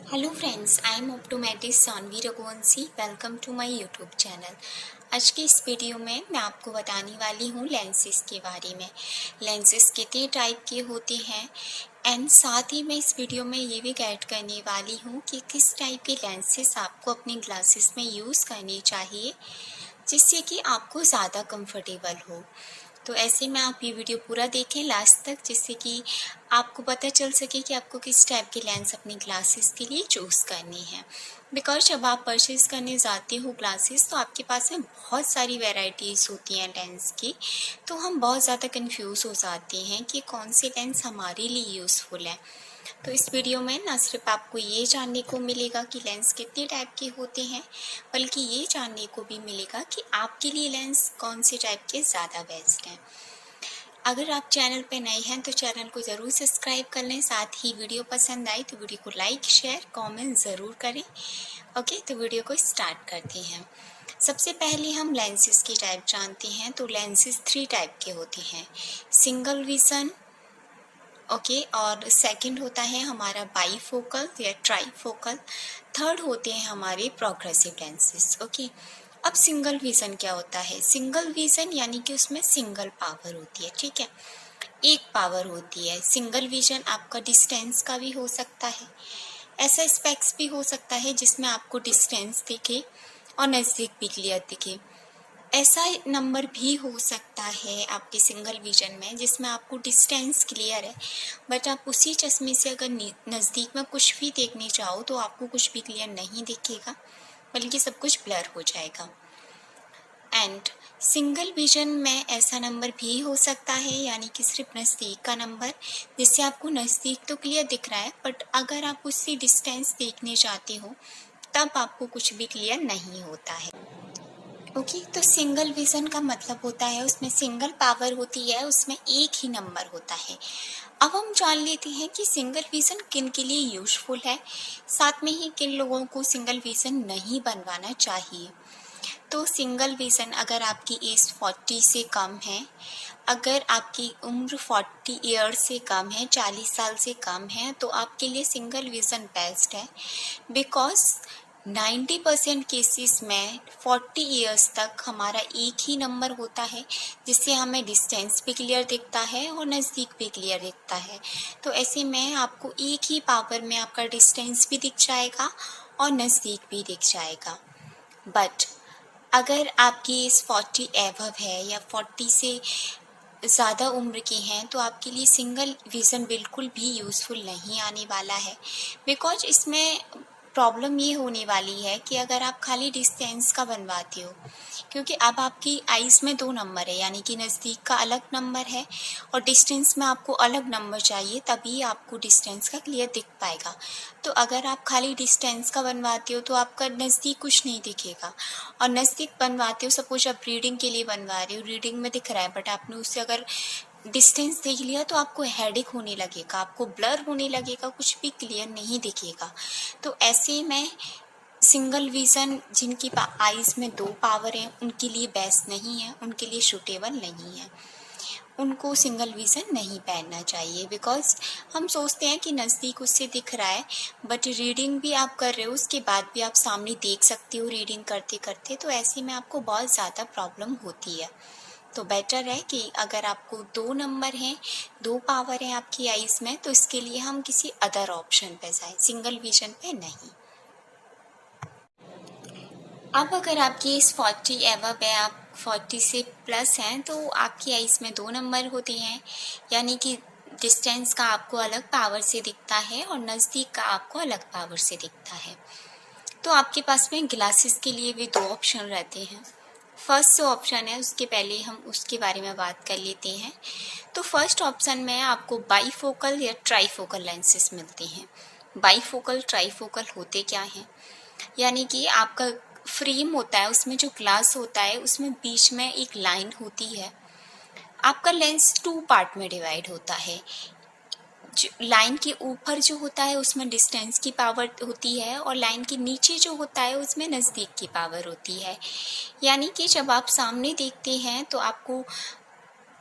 Hello friends, I am optometrist Sanvi Raghuvanshi. Welcome to my YouTube channel. आज के इस video में मैं आपको बताने वाली हूँ लेंसेज के बारे में। लेंसेज कितने टाइप के होते हैं एंड साथ ही मैं इस वीडियो में ये भी गाइड करने वाली हूँ कि किस टाइप के लेंसेज आपको अपने ग्लासेस में यूज़ करने चाहिए जिससे कि आपको ज़्यादा कंफर्टेबल हो। तो ऐसे में आप ये वीडियो पूरा देखें लास्ट तक, जिससे कि आपको पता चल सके कि आपको किस टाइप के लेंस अपनी ग्लासेस के लिए चूज़ करनी है। बिकॉज जब आप परचेज़ करने जाते हो ग्लासेस तो आपके पास में बहुत सारी वैरायटीज़ होती हैं लेंस की, तो हम बहुत ज़्यादा कंफ्यूज हो जाते हैं कि कौन से लेंस हमारे लिए यूज़फुल है। तो इस वीडियो में ना सिर्फ आपको ये जानने को मिलेगा कि लेंस कितने टाइप के होते हैं, बल्कि ये जानने को भी मिलेगा कि आपके लिए लेंस कौन से टाइप के ज़्यादा बेस्ट हैं। अगर आप चैनल पर नए हैं तो चैनल को ज़रूर सब्सक्राइब कर लें। साथ ही वीडियो पसंद आई तो वीडियो को लाइक शेयर कमेंट ज़रूर करें। ओके, तो वीडियो को स्टार्ट करते हैं। सबसे पहले हम लेंसेज की टाइप जानते हैं। तो लेंसेज 3 टाइप के होते हैं, सिंगल विज़न, ओके, और सेकंड होता है हमारा बाईफोकल या ट्राईफोकल, थर्ड होते हैं हमारे प्रोग्रेसिव लेंसेज। ओके, अब सिंगल विज़न क्या होता है? सिंगल विज़न यानी कि उसमें सिंगल पावर होती है, ठीक है, एक पावर होती है। सिंगल विज़न आपका डिस्टेंस का भी हो सकता है, ऐसा स्पेक्स भी हो सकता है जिसमें आपको डिस्टेंस दिखे और नज़दीक भी क्लियर दिखे। ऐसा नंबर भी हो सकता है आपके सिंगल विजन में जिसमें आपको डिस्टेंस क्लियर है, बट आप उसी चश्मे से अगर नज़दीक में कुछ भी देखने जाओ तो आपको कुछ भी क्लियर नहीं दिखेगा, बल्कि सब कुछ ब्लर हो जाएगा। एंड सिंगल विजन में ऐसा नंबर भी हो सकता है, यानी कि सिर्फ नज़दीक का नंबर, जिससे आपको नज़दीक तो क्लियर दिख रहा है, बट अगर आप उससे डिस्टेंस देखने जाते हो तब आपको कुछ भी क्लियर नहीं होता है। ओके, तो सिंगल विज़न का मतलब होता है उसमें सिंगल पावर होती है, उसमें एक ही नंबर होता है। अब हम जान लेते हैं कि सिंगल विज़न किन के लिए यूज़फुल है, साथ में ही किन लोगों को सिंगल विज़न नहीं बनवाना चाहिए। तो सिंगल विज़न, अगर आपकी एज 40 से कम है, अगर आपकी उम्र 40 ईयर से कम है, 40 साल से कम है, तो आपके लिए सिंगल विज़न बेस्ट है। बिकॉज 90% केसेस में 40 ईयर्स तक हमारा एक ही नंबर होता है, जिससे हमें डिस्टेंस भी क्लियर दिखता है और नज़दीक भी क्लियर दिखता है। तो ऐसे में आपको एक ही पावर में आपका डिस्टेंस भी दिख जाएगा और नज़दीक भी दिख जाएगा। बट अगर आपकी एज 40 एबव है या 40 से ज़्यादा उम्र के हैं तो आपके लिए सिंगल विज़न बिल्कुल भी यूज़फुल नहीं आने वाला है। बिकॉज इसमें प्रॉब्लम ये होने वाली है कि अगर आप खाली डिस्टेंस का बनवाते हो, क्योंकि अब आपकी आइज़ में 2 नंबर है, यानी कि नज़दीक का अलग नंबर है और डिस्टेंस में आपको अलग नंबर चाहिए, तभी आपको डिस्टेंस का क्लियर दिख पाएगा। तो अगर आप खाली डिस्टेंस का बनवाते हो तो आपका नज़दीक कुछ नहीं दिखेगा, और नज़दीक बनवाते हो, सपोज आप रीडिंग के लिए बनवा रहे हो, रीडिंग में दिख रहा है बट आपने उससे अगर डिस्टेंस देख लिया तो आपको हेडेक होने लगेगा, आपको ब्लर होने लगेगा, कुछ भी क्लियर नहीं दिखेगा। तो ऐसे में सिंगल विज़न जिनकी आइज़ में 2 पावर हैं उनके लिए बेस्ट नहीं है, उनके लिए सूटेबल नहीं है, उनको सिंगल विज़न नहीं पहनना चाहिए। बिकॉज हम सोचते हैं कि नज़दीक उससे दिख रहा है, बट रीडिंग भी आप कर रहे हो, उसके बाद भी आप सामने देख सकते हो रीडिंग करते करते, तो ऐसे में आपको बहुत ज़्यादा प्रॉब्लम होती है। तो बेटर है कि अगर आपको 2 नंबर हैं, 2 पावर हैं आपकी आइज़ में, तो इसके लिए हम किसी अदर ऑप्शन पे जाएं, सिंगल विज़न पे नहीं। अब अगर आपकी एज 40 एबव है, आप 40 से प्लस हैं, तो आपकी आइज़ में 2 नंबर होते हैं, यानी कि डिस्टेंस का आपको अलग पावर से दिखता है और नज़दीक का आपको अलग पावर से दिखता है। तो आपके पास में ग्लासेस के लिए भी 2 ऑप्शन रहते हैं। फर्स्ट जो ऑप्शन है उसके पहले हम उसके बारे में बात कर लेते हैं। तो फर्स्ट ऑप्शन में आपको बाईफोकल या ट्राईफोकल लेंसेज मिलते हैं। बाईफोकल ट्राईफोकल होते क्या हैं? यानी कि आपका फ्रेम होता है, उसमें जो ग्लास होता है उसमें बीच में एक लाइन होती है। आपका लेंस 2 पार्ट में डिवाइड होता है। लाइन के ऊपर जो होता है उसमें डिस्टेंस की पावर होती है, और लाइन के नीचे जो होता है उसमें नज़दीक की पावर होती है। यानी कि जब आप सामने देखते हैं तो आपको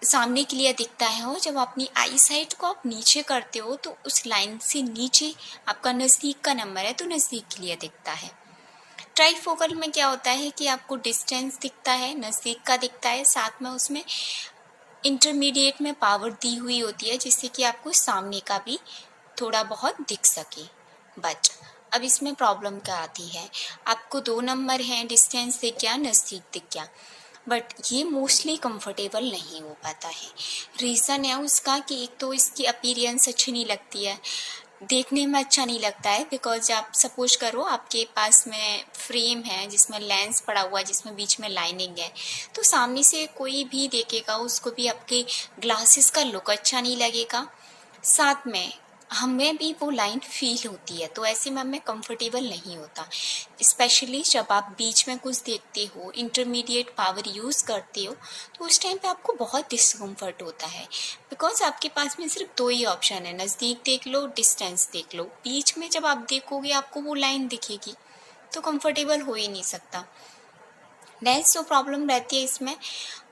सामने क्लियर दिखता है, और जब अपनी आई साइट को आप नीचे करते हो तो उस लाइन से नीचे आपका नज़दीक का नंबर है तो नज़दीक क्लियर दिखता है। ट्राइफोकल में क्या होता है कि आपको डिस्टेंस दिखता है, नज़दीक का दिखता है, साथ में उसमें इंटरमीडिएट में पावर दी हुई होती है जिससे कि आपको सामने का भी थोड़ा बहुत दिख सके। बट अब इसमें प्रॉब्लम क्या आती है, आपको 2 नंबर हैं, डिस्टेंस दिख गया, नज़दीक दिख गया, बट ये मोस्टली कंफर्टेबल नहीं हो पाता है। रीज़न है उसका कि एक तो इसकी अपीयरेंस अच्छी नहीं लगती है, देखने में अच्छा नहीं लगता है, बिकॉज आप सपोज करो आपके पास में फ्रेम है जिसमें लेंस पड़ा हुआ है, जिसमें बीच में लाइनिंग है, तो सामने से कोई भी देखेगा उसको भी आपके ग्लासेस का लुक अच्छा नहीं लगेगा, साथ में हमें भी वो लाइन फील होती है, तो ऐसे में हमें कंफर्टेबल नहीं होता। स्पेशली जब आप बीच में कुछ देखते हो, इंटरमीडिएट पावर यूज़ करते हो, तो उस टाइम पे आपको बहुत डिस्कम्फर्ट होता है, बिकॉज आपके पास में सिर्फ 2 ही ऑप्शन है, नज़दीक देख लो, डिस्टेंस देख लो। बीच में जब आप देखोगे आपको वो लाइन दिखेगी, तो कंफर्टेबल हो ही नहीं सकता। नेक्स्ट जो प्रॉब्लम रहती है इसमें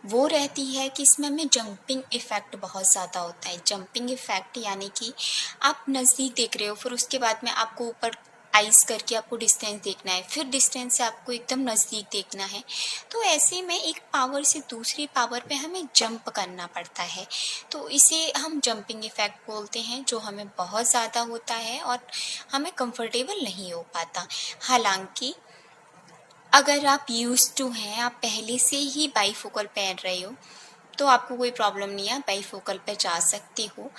वो रहती है कि इसमें हमें जंपिंग इफ़ेक्ट बहुत ज़्यादा होता है। जंपिंग इफ़ेक्ट यानी कि आप नज़दीक देख रहे हो, फिर उसके बाद में आपको ऊपर आइस करके आपको डिस्टेंस देखना है, फिर डिस्टेंस से आपको एकदम नज़दीक देखना है, तो ऐसे में एक पावर से दूसरी पावर पे हमें जंप करना पड़ता है, तो इसे हम जंपिंग इफ़ेक्ट बोलते हैं, जो हमें बहुत ज़्यादा होता है और हमें कंफर्टेबल नहीं हो पाता। हालांकि अगर आप यूज्ड टू हैं, आप पहले से ही बाईफोकल पहन रहे हो, तो आपको कोई प्रॉब्लम नहीं है, बाईफोकल पे जा सकते हो।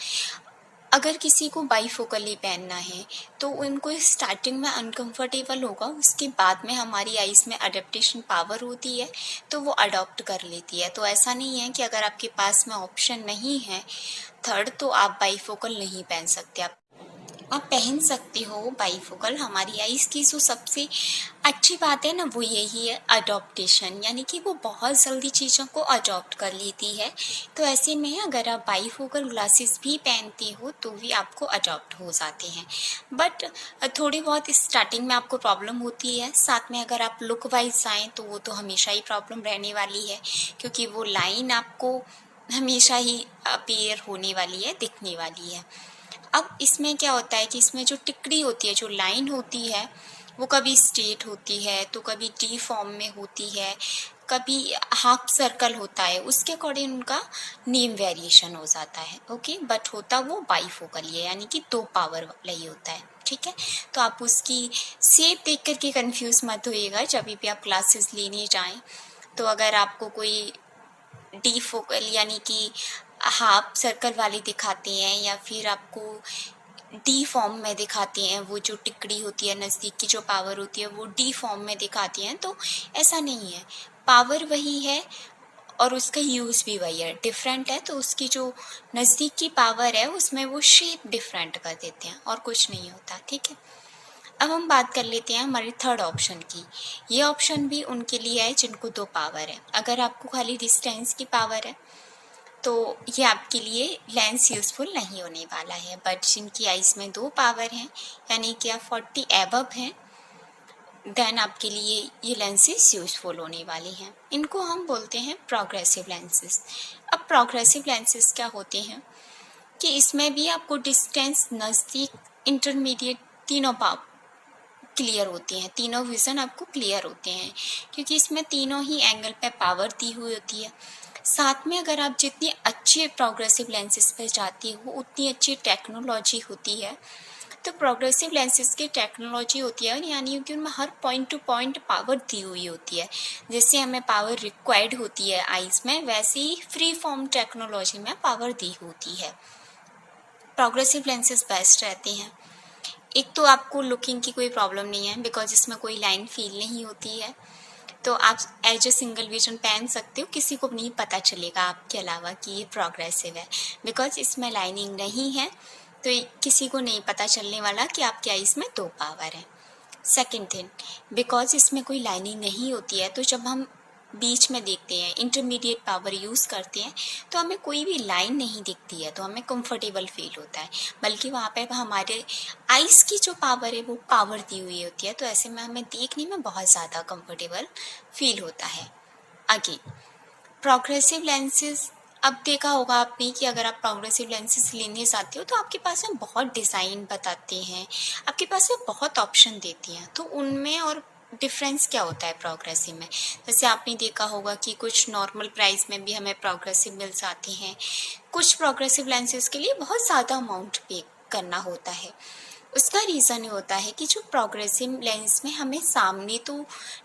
अगर किसी को बाईफोकल ही पहनना है तो उनको स्टार्टिंग में अनकंफर्टेबल होगा, उसके बाद में हमारी आइज़ में अडेप्टेशन पावर होती है तो वो अडॉप्ट कर लेती है। तो ऐसा नहीं है कि अगर आपके पास में ऑप्शन नहीं है थर्ड तो आप बाईफोकल नहीं पहन सकते। आप पहन सकते हो बाईफोकल। हमारी आइज़ की जो सबसे अच्छी बात है ना वो यही है अडॉप्टेशन, यानी कि वो बहुत जल्दी चीज़ों को अडॉप्ट कर लेती है। तो ऐसे में अगर आप बाईफोकल ग्लासेस भी पहनते हो तो भी आपको अडॉप्ट हो जाते हैं, बट थोड़ी बहुत स्टार्टिंग में आपको प्रॉब्लम होती है। साथ में अगर आप लुक वाइज जाएँ तो वो तो हमेशा ही प्रॉब्लम रहने वाली है, क्योंकि वो लाइन आपको हमेशा ही अपीयर होने वाली है, दिखने वाली है। अब इसमें क्या होता है कि इसमें जो टिकड़ी होती है, जो लाइन होती है, वो कभी स्ट्रेट होती है तो कभी टी फॉर्म में होती है, कभी हाफ सर्कल होता है, उसके अकॉर्डिंग उनका नेम वेरिएशन हो जाता है। ओके, बट होता वो बाईफोकल ही है, यानी कि 2 पावर वाला ही होता है। ठीक है, तो आप उसकी शेप देख करके कंफ्यूज मत होइएगा जब भी आप क्लासेस लेने जाएं। तो अगर आपको कोई डी फोकल यानी कि हाफ सर्कल वाली दिखाते हैं या फिर आपको डी फॉर्म में दिखाते हैं, वो जो टिकड़ी होती है नज़दीक की जो पावर होती है वो डी फॉर्म में दिखाती हैं, तो ऐसा नहीं है, पावर वही है और उसका यूज़ भी वही है, डिफरेंट है। तो उसकी जो नज़दीक की पावर है उसमें वो शेप डिफरेंट कर देते हैं और कुछ नहीं होता। ठीक है, अब हम बात कर लेते हैं हमारे थर्ड ऑप्शन की। ये ऑप्शन भी उनके लिए है जिनको 2 पावर है। अगर आपको खाली डिस्टेंस की पावर है तो ये आपके लिए लेंस यूज़फुल नहीं होने वाला है, बट जिनकी आइज़ में 2 पावर हैं यानी कि आप 40 एबव हैं, देन आपके लिए ये लेंसेज यूज़फुल होने वाले हैं। इनको हम बोलते हैं प्रोग्रेसिव लेंसेज। अब प्रोग्रेसिव लेंसेज क्या होते हैं कि इसमें भी आपको डिस्टेंस, नज़दीक, इंटरमीडिएट तीनों क्लियर होते हैं, तीनों विज़न आपको क्लियर होते हैं, क्योंकि इसमें तीनों ही एंगल पे पावर दी हुई होती है। साथ में अगर आप जितनी अच्छी प्रोग्रेसिव लेंसेज पे जाती हो उतनी अच्छी टेक्नोलॉजी होती है। तो प्रोग्रेसिव लेंसेज की टेक्नोलॉजी होती है यानी कि उनमें हर पॉइंट टू पॉइंट पावर दी हुई होती है। जैसे हमें पावर रिक्वायर्ड होती है आइज़ में, वैसे ही फ्री फॉर्म टेक्नोलॉजी में पावर दी होती है। प्रोग्रेसिव लेंसेज बेस्ट रहते हैं। एक तो आपको लुकिंग की कोई प्रॉब्लम नहीं है, बिकॉज इसमें कोई लाइन फील नहीं होती है, तो आप एज ए सिंगल विजन पहन सकते हो, किसी को नहीं पता चलेगा आपके अलावा कि ये प्रोग्रेसिव है, बिकॉज इसमें लाइनिंग नहीं है, तो किसी को नहीं पता चलने वाला कि आपके आइज़ में 2 पावर है। सेकेंड थिंग, बिकॉज इसमें कोई लाइनिंग नहीं होती है, तो जब हम बीच में देखते हैं, इंटरमीडिएट पावर यूज़ करते हैं, तो हमें कोई भी लाइन नहीं दिखती है, तो हमें कंफर्टेबल फील होता है, बल्कि वहाँ पे हमारे आइज़ की जो पावर है वो पावर दी हुई होती है, तो ऐसे में हमें देखने में बहुत ज़्यादा कंफर्टेबल फील होता है। आगे प्रोग्रेसिव लेंसेज अब देखा होगा आपने कि अगर आप प्रोग्रेसिव लेंसेज लेने जाते हो तो आपके पास में बहुत डिज़ाइन बताते हैं, आपके पास में बहुत ऑप्शन देते हैं। तो उनमें और डिफरेंस क्या होता है प्रोग्रेसिव में? जैसे आपने देखा होगा कि कुछ नॉर्मल प्राइस में भी हमें प्रोग्रेसिव मिल जाते हैं, कुछ प्रोग्रेसिव लेंसेज के लिए बहुत ज़्यादा अमाउंट पे करना होता है। उसका रीज़न ये होता है कि जो प्रोग्रेसिव लेंस में हमें सामने तो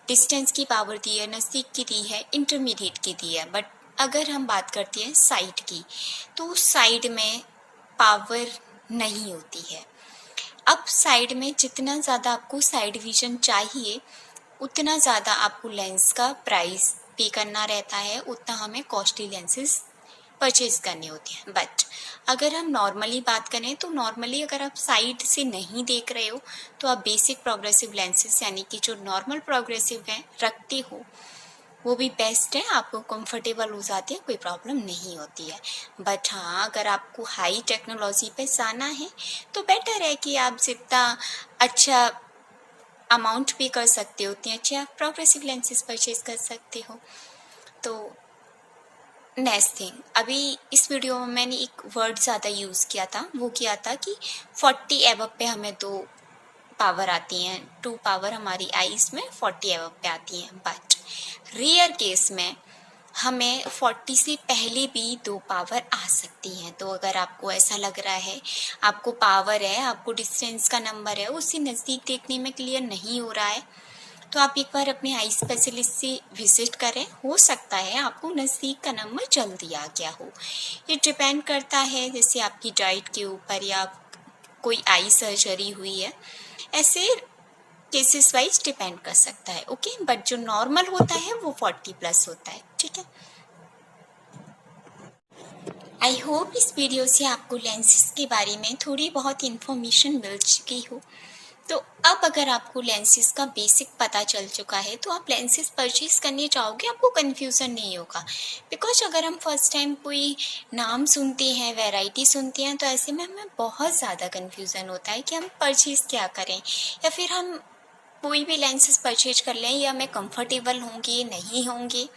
डिस्टेंस की पावर दी है, नज़दीक की दी है, इंटरमीडिएट की दी है, बट अगर हम बात करते हैं साइड की, तो साइड में पावर नहीं होती है। अब साइड में जितना ज़्यादा आपको साइड विजन चाहिए, उतना ज़्यादा आपको लेंस का प्राइस पे करना रहता है, उतना हमें कॉस्टली लेंसेज परचेज करनी होती हैं। बट अगर हम नॉर्मली बात करें तो नॉर्मली अगर आप साइड से नहीं देख रहे हो तो आप बेसिक प्रोग्रेसिव लेंसेज यानी कि जो नॉर्मल प्रोग्रेसिव हैं रखते हो, वो भी बेस्ट है, आपको कंफर्टेबल हो जाती है, कोई प्रॉब्लम नहीं होती है। बट हाँ, अगर आपको हाई टेक्नोलॉजी पे जाना है तो बेटर है कि आप जितना अच्छा अमाउंट पे कर सकते हो उतने अच्छे आप प्रोग्रेसिव लेंसेज परचेज कर सकते हो। तो नेक्स्ट थिंग, अभी इस वीडियो में मैंने एक वर्ड ज़्यादा यूज़ किया था, वो किया था कि 40 एबव पे हमें 2 पावर आती हैं, 2 पावर हमारी आईज में 40 एबव पे आती हैं। बट रेयर केस में हमें 40 से पहले भी 2 पावर आ सकती हैं। तो अगर आपको ऐसा लग रहा है आपको पावर है, आपको डिस्टेंस का नंबर है, उससे नज़दीक देखने में क्लियर नहीं हो रहा है, तो आप एक बार अपने आई स्पेशलिस्ट से विजिट करें। हो सकता है आपको नज़दीक का नंबर जल्दी आ गया हो। ये डिपेंड करता है जैसे आपकी डाइट के ऊपर या कोई आई सर्जरी हुई है, ऐसे केसेस वाइज डिपेंड कर सकता है। ओके, बट जो नॉर्मल होता है वो 40 प्लस होता है। ठीक है, आई होप इस वीडियो से आपको लेंसेज के बारे में थोड़ी बहुत इन्फॉर्मेशन मिल चुकी हो। तो अब अगर आपको लेंसेज का बेसिक पता चल चुका है तो आप लेंसेज परचेज करने जाओगे, आपको कन्फ्यूज़न नहीं होगा। बिकॉज अगर हम फर्स्ट टाइम कोई नाम सुनते हैं, वैरायटी सुनते हैं, तो ऐसे में हमें बहुत ज़्यादा कन्फ्यूज़न होता है कि हम परचेज़ क्या करें, या फिर हम कोई भी लेंसेज परचेज कर लें, ये हमें कंफर्टेबल होंगे नहीं होंगे।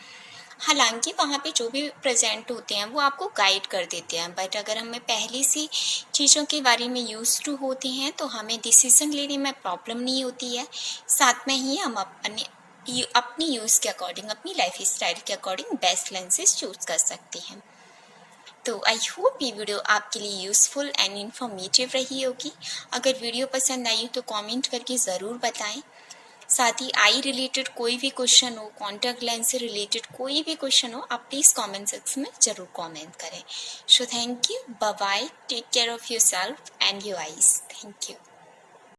हालांकि वहाँ पे जो भी प्रेजेंट होते हैं वो आपको गाइड कर देते हैं, बट अगर हमें पहले से चीज़ों के बारे में यूज टू होते हैं तो हमें डिसीज़न लेने में प्रॉब्लम नहीं होती है। साथ में ही हम अपनी यूज़ के अकॉर्डिंग, अपनी लाइफ स्टाइल के अकॉर्डिंग बेस्ट लेंसेज चूज़ कर सकते हैं। तो आई होप ये वीडियो आपके लिए यूज़फुल एंड इन्फॉर्मेटिव रही होगी। अगर वीडियो पसंद आई तो कमेंट करके ज़रूर बताएं। साथ ही आई रिलेटेड कोई भी क्वेश्चन हो, कॉन्टैक्ट लेंस से रिलेटेड कोई भी क्वेश्चन हो, आप प्लीज़ कमेंट सेक्शन में ज़रूर कमेंट करें। So thank you, bye bye, take care of yourself and your eyes. Thank you.